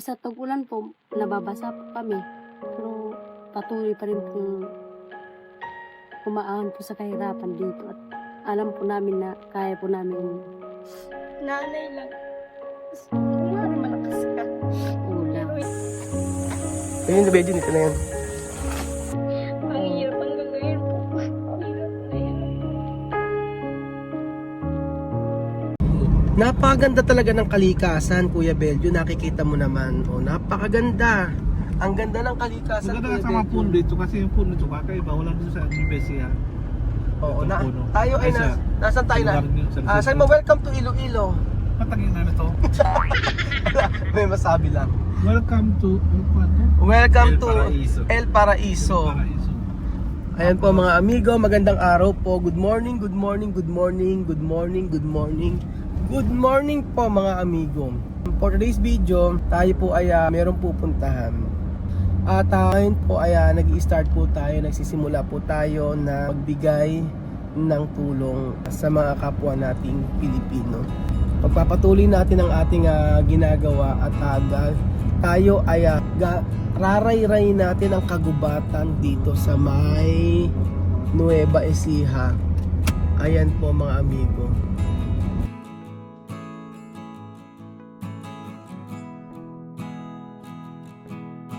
Sa tag-ulan po, nababasa po kami. Pero patuloy pa rin po kumaan po sa kahirapan dito. At alam po namin na kaya po namin Nanay lang. Kung nga malakas ka. ulam. Ayun, na bedyo nito na yan. Ang hirap ang gagawin po. Ang hirap na yan. Napakaganda talaga ng kalikasan, Kuya Belgio. Nakikita mo naman. O, napakaganda. Ang ganda ng kalikasan, Maganda Kuya ka sa mga Belgio. puno dito kasi yung puno dito kakaiba. Wala dito sa Universia. Oo, Itong puno. tayo ay nasan tayo na? Saan mo? Welcome to Iloilo. Patagin namin to. May masabi lang. Welcome to Welcome El to Paraiso. El Paraiso. Paraiso. Ayan po mga amigo, magandang araw po. Good morning, good morning, good morning, good morning, good morning. Good morning po mga amigo. For today's video, tayo po ay meron pupuntahan. At ngayon po ay nag-i-start po tayo, nagsisimula po tayo na magbigay ng tulong sa mga kapwa nating Pilipino. Pagpapatuloy natin ang ating ginagawa at tayo ay rarayray natin ang kagubatan dito sa may Nueva Ecija. Ayan po mga amigo.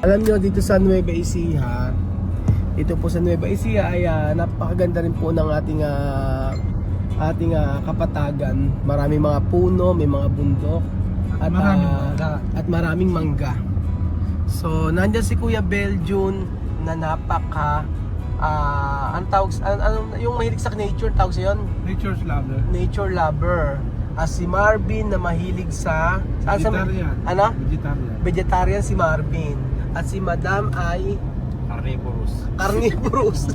Alam nyo, dito sa Nueva Ecija, dito po sa Nueva Ecija ay napakaganda rin po ng ating kapatagan. Maraming mga puno, may mga bundok at maraming mangga. So nandiyan si Kuya Beljun na napaka ang tawag yung mahilig sa nature, tawag sa yon? Nature's lover. Nature lover. Si Marvin na mahilig sa Vegetarian. ano? Vegetarian. Vegetarian si Marvin. At si Madam ay Carnivorous. carnivorous.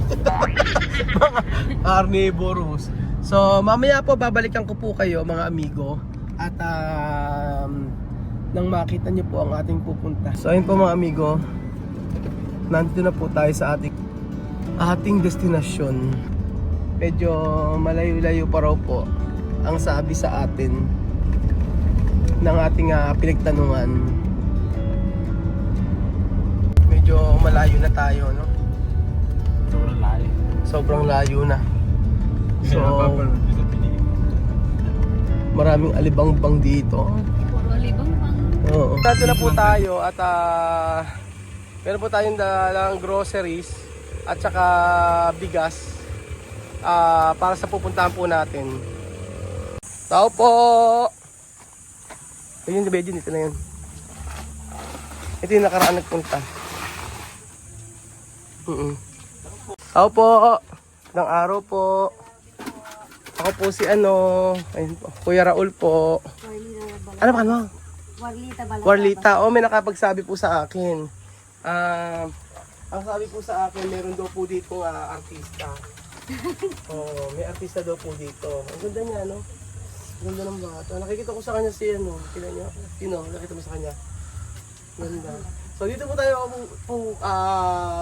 Mga carnivorous. So mamaya po babalikan ko po kayo mga amigo. At nang makita nyo po ang ating pupunta. So ayun po mga amigo, nandito na po tayo sa ating destinasyon. Medyo malayo-layo pa raw po ang sabi sa atin ng ating pinagtanungan. Medyo malayo na tayo, no? Sobrang layo. Sobrang layo na. So maraming alibangbang dito. Puro alibang pang. Oo. Dito na po tayo at meron po tayong dalang groceries at saka bigas para sa pupuntahan po natin. Tao po! Ayun, medyo dito na yun. Ito yung nakaraan nagpunta. Tao po! Ng araw po. Ako po si ayun po, Kuya Raul po. Ano ba ano? Warlita Balasa. Warlita, may nakapagsabi po sa akin. Ang sabi po sa akin, meron daw po dito artista. May artista daw po dito. Ang ganda niya, no? Ang ganda ng bata. Nakikita ko sa kanya si kila niya. Sino? Nakita mo sa kanya? Ganda. So dito po tayo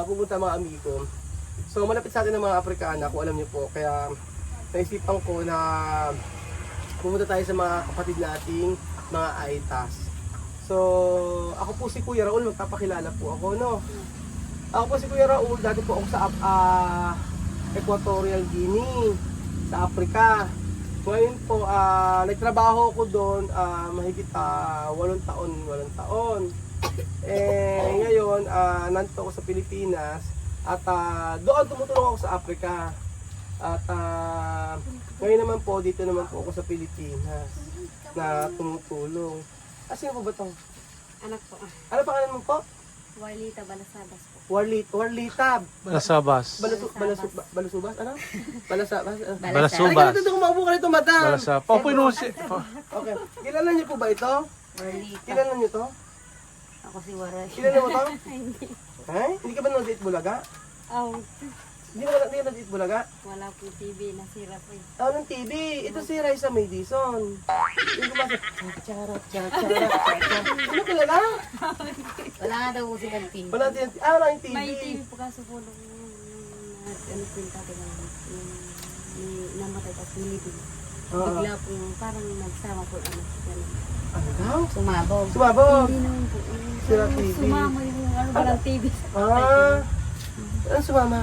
pupunta mga amigo. So malapit sa atin ng mga Afrikana, kung alam niyo po. Kaya naisipan ko na pumunta tayo sa mga kapatid nating mga Aitas. So, ako po si Kuya Raul, magpapakilala po ako, no? Ako po si Kuya Raul, dati po ako sa Equatorial Guinea, sa Africa. Ngayon po, nagtrabaho ko doon mahigit 8 taon. Ngayon, nandito ako sa Pilipinas at doon tumutulong ako sa Africa. At ngayon naman po, dito naman po ako sa Pilipinas na tumutulong. Sino po ba ito? Anak po. Ano pangalan mo po? Warlita Balasabas po. Warlita. Balasabas. Balusubas? Ano? Balasabas? Balasubas. Ay, ganito kumaupo ka nito, madam. Balasabas. Papinusi. Okay. Kilala niyo po ba ito? Warlita. Kilala niyo to? Ako si Waray. Kilala mo to? Hindi. Ay? Hindi ka ba nanonood Bulaga? Hindi ka nanonood Bulaga? Wala po TV, nasira po. Ng TV. Ito si Raisa Maydison. Yung gumasa. Chara. Ano kilala? Wala nga daw po silang TV. Wala din. Wala yung TV. May TV po kaso po nung ano po yung tatay namatay tapos nilibig. Bigla po parang nagsama po ano. Ano daw? Sumabog. Sumabog. Hindi naman po. Sira TV. Sumama yung ano ba ng TV. Ah. Ano sumama?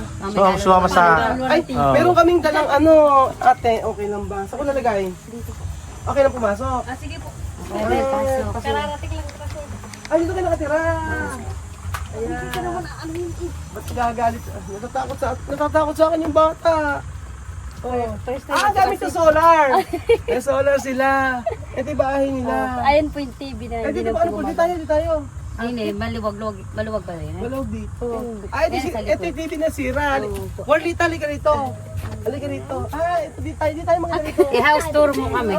Sumama sa- Ay, Oo. meron kaming dalang ano, ate, okay lang ba? Saan ko lalagay? Dito po. Okay lang pumasok. Ah, sige po. Okay, pasok. Kararating lang kasi. Ay, dito ka nakatira. Ayan. Hindi ka naman ano yun. Ba't nagagalit? Natatakot sa akin yung bata. Oh. First time. Ah, gamit sa solar. May solar sila. Ito yung bahay nila. Ayun po yung TV na Ay, hindi dito na ba? Ano po? Di tayo, di tayo. Hindi, maluwag pa rin. Walaw dito. Ay, Ayan, sa ito likod. yung TV na sira. Oo. Warlita, halika rito. Halika rito. Ah, ito, di tayo mga rito. I-house tour mo kami.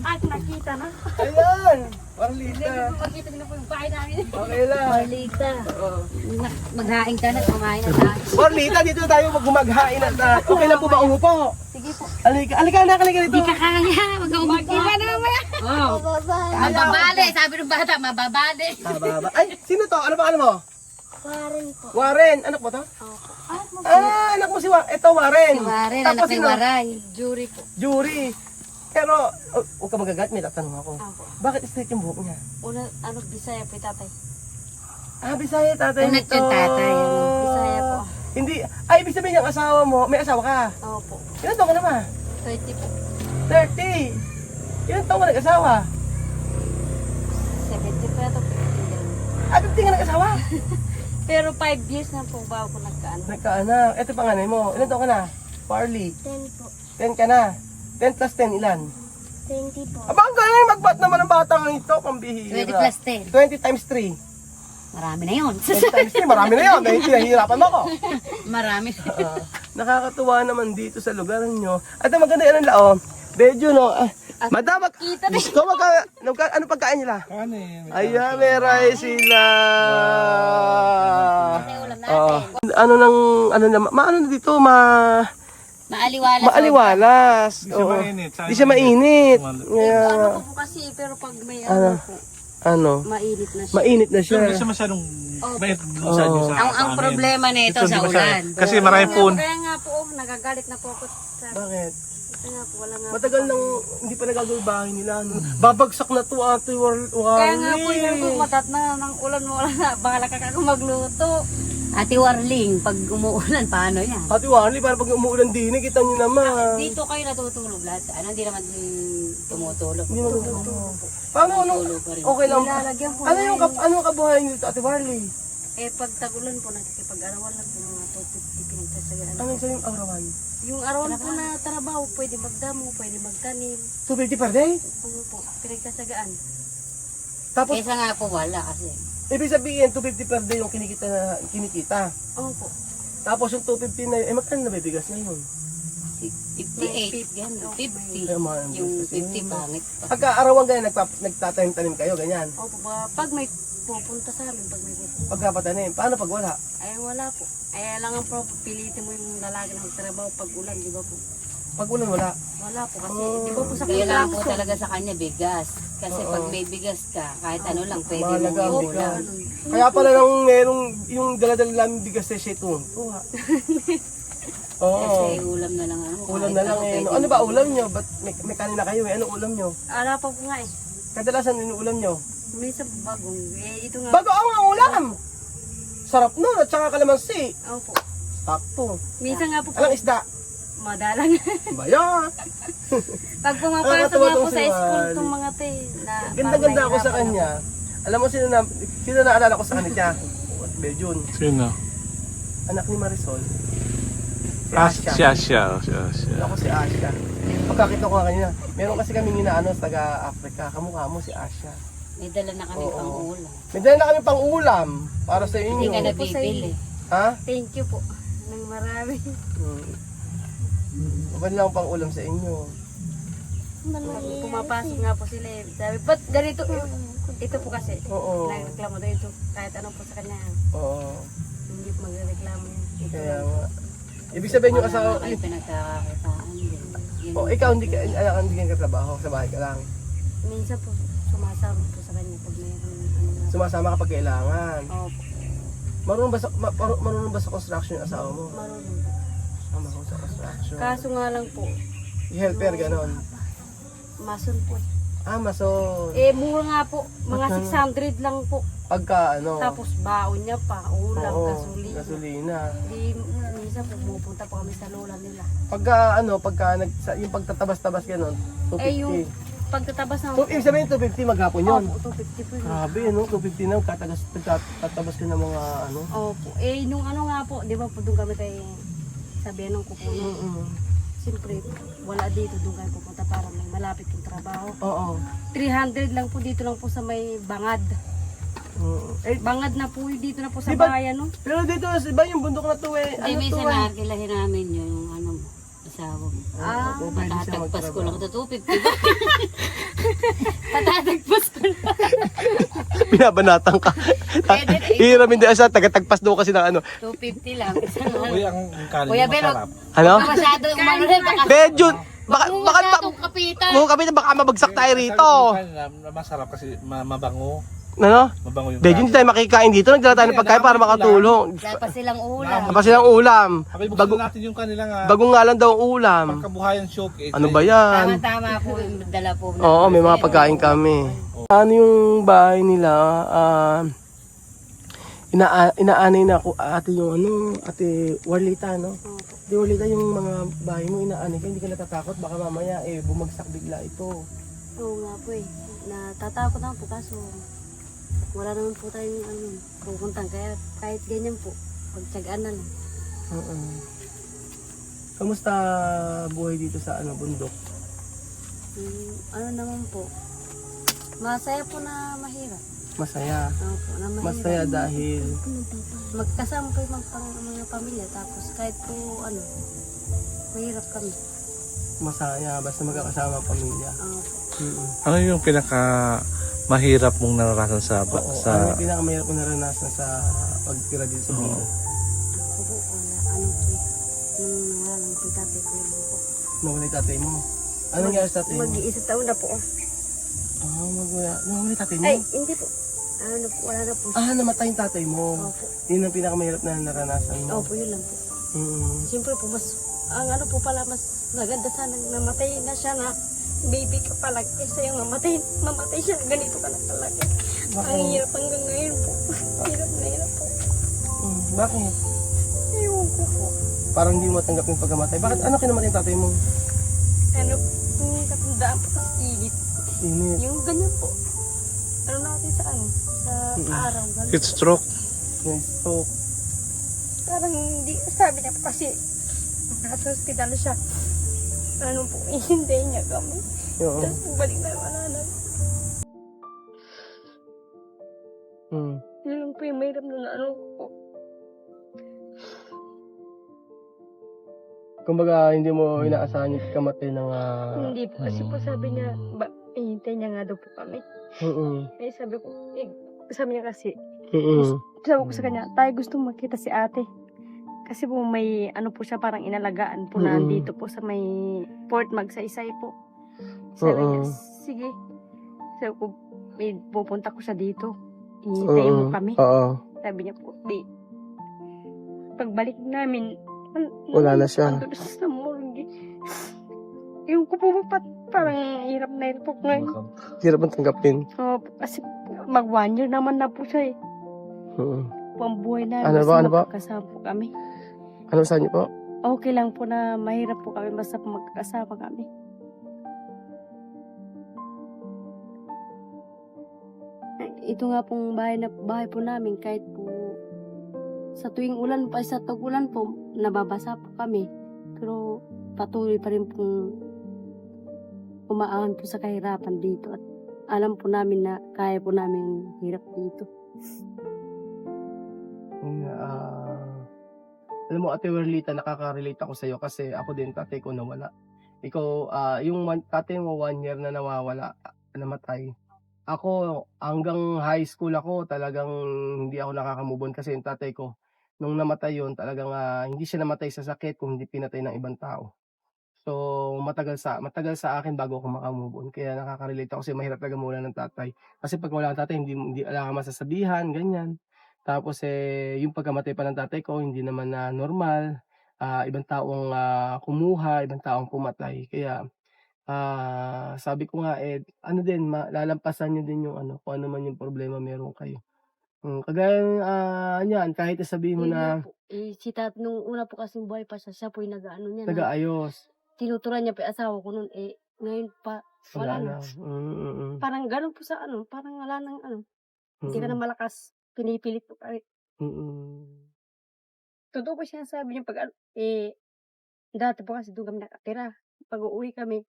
At nakita na. Ayan. Warlita. Makita nila po yung bahay namin. Okay lang. Marlita. Oo. Maghain ka na, kumain na tayo. Warlita, dito tayo magmaghain at okay lang po ba umupo? Sige po. Halika, halika na, halika rito. Hindi ka kaya. Mag-uumpa na mamaya. Oo. Mababali. Sabi ng bata, mababali. Baba. Ay, sino to? Ano pa ano mo? Warren po. Warren. Anak mo to? Ah, anak mo si Warren. Ito, Warren. Si Waren, Tapos anak ni sino? Waray. Jury po. Jury. Pero, huwag ka magagat, may tatanong ako. Ako. Bakit straight yung buhok niya? Una, ano, Bisaya po yung tatay. Ah, Bisaya tatay Unat yung tatay. Ano, Bisaya po. Hindi, ay, ibig sabihin yung asawa mo, may asawa ka. Opo. Ilan taon ka naman? 30 po. 30. Ilan taon ka nag-asawa? 70 pa ito. Ah, 50 ka nag-asawa? Pero 5 years na po ba ako nagkaano. Nagkaanak. Ito panganay mo. Ilan taon ka na? Parley. 10 po. 10 ka na. 10 plus 10 ilan? 20 po. Aba, ang galing magbat naman ang batang ito, pambihira. 20 plus 10. 20 times 3. Marami na yun. 20 times 3, marami na yun. Dahil hinahirapan mo ako. Marami. Nakakatuwa naman dito sa lugar nyo. At ang maganda yan ang lao. Medyo no. Madam, gusto ano pagkain nila? Ano eh? Ayan, may rice sila. Ulam natin. Oo. Ano nang, ano na, maano na dito, Maaliwalas. maaliwalas. Di siya Oo. mainit. Di siya mainit. Ano Kaya, po po kasi, pero pag may Ano? ano po, ano, mainit na siya. mainit na Pero siya. hindi siya masyadong Opo. bait doon sa inyo sa Ang amin. problema nito Ito, sa hindi masyado. ulan. Kasi marami po. Kaya nga po, nagagalit na po ako sa... Bakit? Kaya nga po, wala nga po. Matagal nang hindi pa nagagawa yung bahay nila. Babagsak na to ate. Kaya nga po, yun po, matat na ng ulan mo, wala na. Bahala ka magluto. Ate Warling, pag umuulan, paano yan? Ate Warly, para pag umuulan din, kita nyo naman. Dito kayo natutulog lahat. Ano, hindi naman tumutulog. Hindi mo natutulog. Paano, ano, Tumutulog pa rin. okay lang. Nilalagyan po Ano na yung, ano yung kabuhayan nyo dito, Ate Warly? Eh, pag tagulan po, nakikipag-arawan lang po mga 250 pinagsasagaan. Ano yung sa'yo yung arawan? Yung arawan po na trabaho, pwede magdamo, pwede magtanim. 250 per day? Ano po, pinagsasagaan. Tapos, Kesa nga po wala kasi. ibig sabihin, 250 per day yung kinikita. Opo. Tapos yung 250 na yun, eh magkano nabibigas na yun? 58, yan, 50. Ay, mahal. Yung 50 pangit. Pagka arawan ganyan, nagtatanim-tanim kayo, ganyan. Opo, pag may pupunta sa amin, pag may pupunta. Pagkapatanim, paano pag wala? Ay, wala po. Ay, lang ang po, pilitin mo yung lalaki na magtrabaho pag ulan, di ba po? Pag ulan, wala. Wala po kasi, Oh. di ba po sa Kaya lang po kontraksyon? talaga sa kanya bigas. Kasi Oo. pag may bigas ka, kahit ano lang, pwede Mahalaga ang mong bigas. iulam. Kaya pala nang merong yung daladala namin bigas sa Shetong. Oo. Kasi ulam na lang ano. Ulam kahit na lang ano, eh. pwede Ano ba mong ulam nyo? Ba't may kanin na kayo eh? Ano ulam nyo? Ala pa po nga eh. Kadalasan yung ulam nyo? Minsan bagong, eh, ito nga. Bago ang ulam! Sarap nun at saka kalamansi. Opo. Takto. Minsan nga po, Alang isda. madalang. Bayan! Pag pumapasok Nakakatuwa nga po tong sa si school, Wally. itong mga te, na Ganda-ganda ako sa parang kanya. Alam mo sino naalala ko sa kanya? Bejun. Sino? Anak ni Marisol. Si Siya. Ako si Asya. Pagkakita ko nga kanina, meron kasi kaming inaano sa taga-Africa. Kamukha mo si Asya. May dala na kami Oo. pang ulam. May dala na kami pang ulam para sa Hindi inyo. ka po sa nabibili. Ha? Thank you po. Nang marami. Mabali lang pang ulam sa inyo. Pag pumapasok nga po sila eh. Sabi, ba't ganito? Ito po kasi. Oo. Nagreklamo daw ito. Kahit ano po sa kanya. Oo. Hindi po magreklamo yan. Ito Kaya lang. nga. Ibig sabihin yung Wala asawa, naman kayo pinagkakakitaan din. Yun. oh, ikaw hindi ka katrabaho, sa bahay ka lang. Minsan po, sumasama po sa kanya pag mayroon ano nga. Sumasama kapag kailangan. Opo. Marunong ba sa construction yung asawa mo? Marunong po. Marunong sa construction. Kaso nga lang po, Helper, ganon. mason po. Amazon. Mura nga po. Mga Magkano? 600 lang po. Pagka ano. Tapos baon niya pa, ulam, oo, gasolina. gasolina. Di, minsan pumupunta po kami sa lola nila. Pagka yung pagtatabas-tabas ganun, 250. Yung pagtatabas ng... So, ibig sabihin 250 maghapon yun. Opo, 250 po yun. Grabe, 250 na, tatabas ka ng mga ano. Opo. Nung ano nga po, di ba po doon kami kay sabihan ng kukuno. Siyempre, wala dito, doon kayo pupunta para may malapit yung trabaho. Oo. 300 lang po dito lang po sa may bangad. Bangad na po dito na po sa Di ba- bayan, no? Pero dito, iba yung bundok na to eh. Hindi, minsan nakikilahin namin yun, yung ano mo, asawa mo. Oo, pwede siya Matatagpas ko lang magtrabaho. ito, 250 ba? Matatagpas ko lang. Binabanatan ka. Pwede, Hihiramin din siya, tagatagpas daw kasi ng ano. 250 lang. Isang ano. Uy, ang kanin Kuya Bel, masarap. Ano? Huwag ka masyado yung umano rin, baka Medyo, baka, huwag baka, masyadong kapitan. kami na baka mabagsak tayo rito. Masarap kasi mabango. Ano? Mabango yung Medyo hindi tayo makikain dito, nagdala tayo ng pagkain para makatulong. Wala pa silang ulam. Tapos silang ulam. Okay, buksan Bago, natin yung kanilang bagong nga lang daw ang ulam. pagkabuhayan showcase. Ano ba yan? Tama-tama po yung dala po. Oo, may mga pagkain kami. Ano yung bahay nila? Inaanay na ako ate yung ano, ate Warlita, no? Di Warlita, yung mga bahay mo inaanay ka, hindi ka natatakot, baka mamaya bumagsak bigla ito. Oo nga po eh. Natatakot na po kaso wala naman po tayong pupuntang kaya kahit ganyan po, pagtsagaan na lang. Oo. Kamusta buhay dito sa bundok? Ano naman po, masaya po na mahirap. Masaya. Opo, na mahirap. Masaya dahil Magkasama po yung mga pamilya tapos kahit po mahirap kami. masaya basta magkakasama ang pamilya. Opo. Ano yung pinaka mahirap mong naranasan sa Oo, ano yung pinakamahirap mo naranasan sa pagtira dito sa bundok? Ako po, wala po eh. Nung nangalang po tatay ko yun po. Nawala yung tatay mo. Ano nangyari sa tatay mo? Mag-iisa taon na po. Nawala yung tatay mo? Ay, hindi po. Wala na po. Namatay yung tatay mo. Opo. Yun ang pinakamahirap na naranasan mo. Opo, yun lang po. Mm. Siyempre po, ang po pala, mas maganda sana namatay na siya na baby ka pala. Kaysa yung mamatay siya na ganito ka na talaga. Ang hirap hanggang ngayon po. Hirap na hirap po. Bakit? Ewan ko po. Parang hindi mo matanggap yung pagkamatay. Bakit? Ano kinamatay yung tatay mo? Yung katandaan po, tas init. Init. Yung ganyan po. Natin sa sa araw. Ganun. heat stroke? Yung stroke. Parang hindi, sabi niya po kasi nasa hospital siya. Po, ihintayin niya kami. Oo. Tapos balik na wala na. Yun lang po yung mahirap na po. Kumbaga, hindi mo inaasahan yung kamatay ng... Hindi po, kasi po sabi niya, ihintayin niya nga daw po kami. Eh sabi ko, sabi niya kasi, sabi ko sa kanya, tayo gusto makita si ate. Kasi po may po siya parang inalagaan po na dito po sa may Port Magsaysay po. Sabi niya, sige. Sabi ko, pupunta ko siya dito. Ihintayin mo kami. Sabi niya po, di. Pagbalik namin, Wala na siya. Andun siya sa morgue. Yung ko po parang hirap na hirap po ngayon. Hirap ang tanggapin. Kasi mag 1 year naman na po siya eh. Pambuhay na. Ano ba? Kasama po kami. Ano sa niyo po? Okay lang po na mahirap po kami basta magkasama kami. Ito nga pong bahay po namin kahit po sa tuwing ulan pa, sa tag-ulan po, nababasa po kami. Pero patuloy pa rin pong umaahon po sa kahirapan dito. At alam po namin na kaya po namin hirap dito. Alam mo, Ate Werlita, nakaka-relate ako sa'yo kasi ako din, tatay ko nawala. Ikaw, yung tatay mo 1 year na nawawala, namatay. Ako, hanggang high school ako, talagang hindi ako nakaka-move on kasi yung tatay ko, nung namatay yun, talagang hindi siya namatay sa sakit kung hindi pinatay ng ibang tao. So, matagal sa akin bago ako maka-move on. Kaya nakaka-relate ako kasi mahirap talaga mawala ng tatay. Kasi pag wala ng tatay, hindi wala kang masasabihan, ganyan. Tapos yung pagkamatay pa ng tatay ko, hindi naman na normal. Ibang taong kumuha, ibang taong pumatay. Kaya Sabi ko nga ano din lalampasan niyo din yung ano, kung ano man yung problema meron kayo. Kagaya niyan kahit na sabihin mo Yun na nga po. Si nung una po kasing buhay pa siya po yung nag-ano niya. nag-aayos, Tinuturan niya pa yung asawa ko nun. Ngayon pa, wala wala na. na. Parang ganun po sa ano, parang wala nang ano. Hindi ka na malakas. Pinipilit po kahit. Totoo po siya sabi niya pag dati po kasi doon kami nakatira. Pag uuwi kami,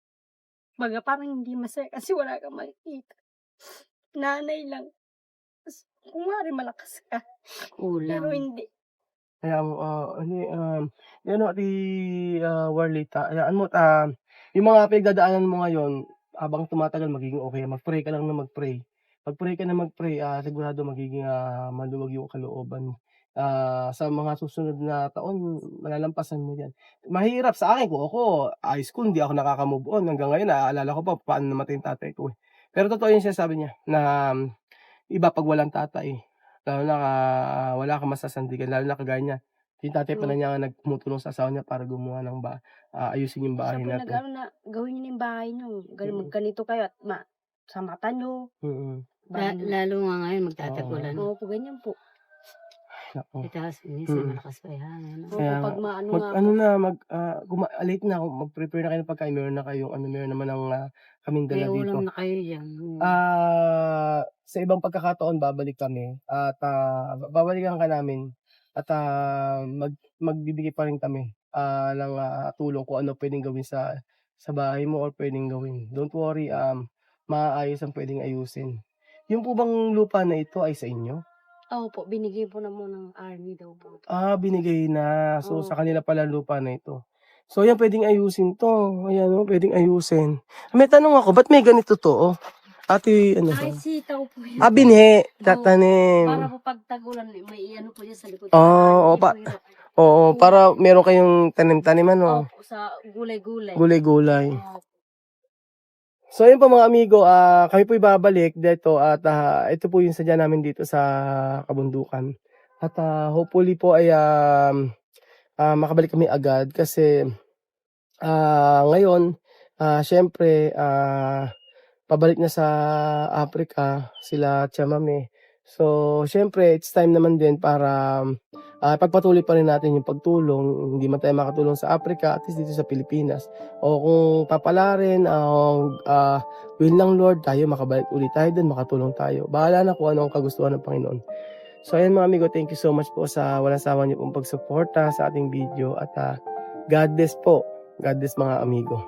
parang hindi masaya kasi wala kang makikita. Nanay lang. Kung maaari malakas ka. Pero hindi. Kaya Ate Warlita, hayaan mo yung mga pinagdadaanan mo ngayon, habang tumatagal magiging okay, mag-pray ka lang na mag-pray. Mag-pray ka na mag-pray, sigurado magiging maluwag yung kalooban mo. Sa mga susunod na taon, malalampasan mo yan. Mahirap sa akin, kung ako, high school, hindi ako nakaka-move on. Hanggang ngayon, naaalala ko pa paano namatay yung tatay ko. Pero totoo yung sinasabi niya, na iba pag walang tatay. Lalo na wala kang masasandigan, lalo na kagaya niya. Yung tatay pala niya nagtumutulong sa asawa niya para gumawa ng ayusin yung Siya bahay po natin. nag-ano na, gawin niyo yung bahay niyo. Ganito kayo at sa mata niyo. Lalo nga ngayon magtatagulan. Oo po, ganyan po. Nako. Tapos minsan malakas pa yung hangin. Oo po, Kaya pag maano nga po. late na ako, mag-prepare na kayo ng pagkain. Meron na kayong meron naman ng kaming May dala dito. ulam na kayo dyan. Sa ibang pagkakataon babalik kami at babalikan ka namin at magbibigay pa rin kami ng tulong kung ano pwedeng gawin sa bahay mo or pwedeng gawin. Don't worry, maayos ang pwedeng ayusin. Yung po bang lupa na ito ay sa inyo? Oo po, binigay po na mo ng army daw po. Binigay na. So, Oo. sa kanila pala lupa na ito. So, yan, pwedeng ayusin to. Ayan, pwedeng ayusin. May tanong ako, ba't may ganito to? Ate, Ay, sitaw po yan. binhi, Para tatanim. po pag tagulan, may ano po dyan sa likod. Oo, Hindi po hirap. Oo, para meron kayong tanim-taniman, no? Opo, sa gulay-gulay. Gulay-gulay. Opo. So, ayun po mga amigo, kami po ibabalik dito at ito po yung sadya namin dito sa kabundukan. At hopefully po ay makabalik kami agad kasi ngayon, syempre, pabalik na sa Africa sila Chamame. So, syempre, it's time naman din para pagpatuloy pa rin natin yung pagtulong. Hindi man tayo makatulong sa Africa, at least dito sa Pilipinas. O kung papala rin, will ng Lord, tayo makabalik ulit tayo dun, makatulong tayo. Bahala na kung ano ang kagustuhan ng Panginoon. So, ayan mga amigo, thank you so much po sa walang sawa niyo pong pagsuporta sa ating video. At God bless po. God bless mga amigo.